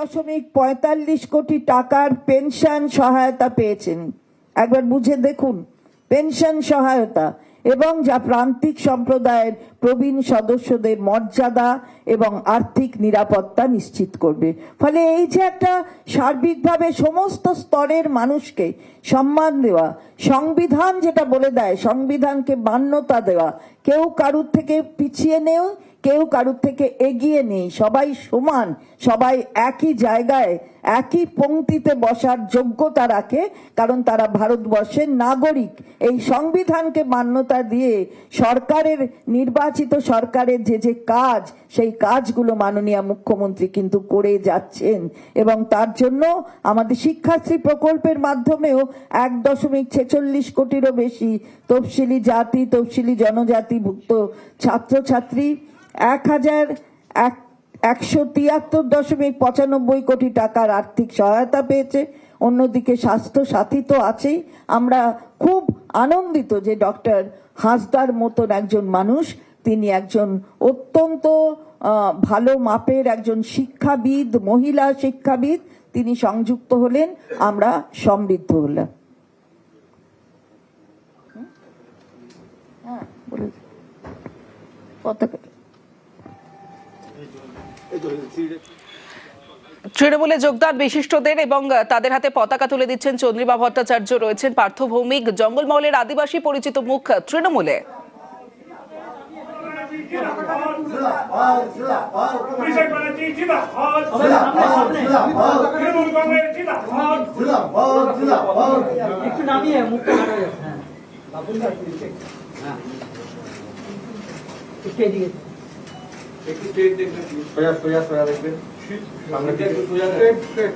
1.45 কোটি টাকার পেনশন সহায়তা পেয়েছেন। একবার বুঝে দেখুন, পেনশন সহায়তা এবং যা প্রান্তিক সম্প্রদায়ের প্রবীণ সদস্যদের মর্যাদা এবং আর্থিক নিরাপত্তা নিশ্চিত করবে। ফলে এই যে একটা সার্বিকভাবে সমস্ত স্তরের মানুষকে সম্মান দেওয়া, সংবিধান যেটা বলে দেয়, সংবিধানকে মান্যতা দেওয়া, কেউ কারুর থেকে পিছিয়ে নেই, কেউ কারুর থেকে এগিয়ে নেই, সবাই সমান, সবাই একই জায়গায় একই পংক্তিতে বসার যোগ্যতা রাখে, কারণ তারা ভারতবর্ষের নাগরিক। এই সংবিধানকে মান্যতা দিয়ে সরকারের, নির্বাচিত সরকারের যে কাজ, সেই কাজগুলো মাননীয় মুখ্যমন্ত্রী কিন্তু করে যাচ্ছেন। এবং তার জন্য আমাদের শিক্ষাশ্রী প্রকল্পের মাধ্যমেও 1.46 কোটিরও বেশি তফসিলি জাতি, তফসিলি জনজাতিভুক্ত ছাত্রছাত্রী 1,173.95 কোটি টাকার আর্থিক সহায়তা পেয়েছে। অন্যদিকে স্বাস্থ্য সাথী তো আছেই। আমরা খুব আনন্দিত যে ডক্টর হাঁসদার মতন একজন মানুষ, তিনি একজন অত্যন্ত ভালো মাপের একজন শিক্ষাবিদ, মহিলা শিক্ষাবিদ, তিনি সংযুক্ত হলেন, আমরা সমৃদ্ধ হলাম। তৃণমূলে যোগদান বিশিষ্টদের এবং তাদের হাতে পতাকা তুলে দিচ্ছেন চন্দ্রিমা ভট্টাচার্য, রয়েছেন পার্থ ভৌমিক, জঙ্গলমহলের আদিবাসী পরিচিত মুখ তৃণমূলে। একটু দেখবেন, সোজা দেখবেন, সামনে একটু সোজা দেখবেন।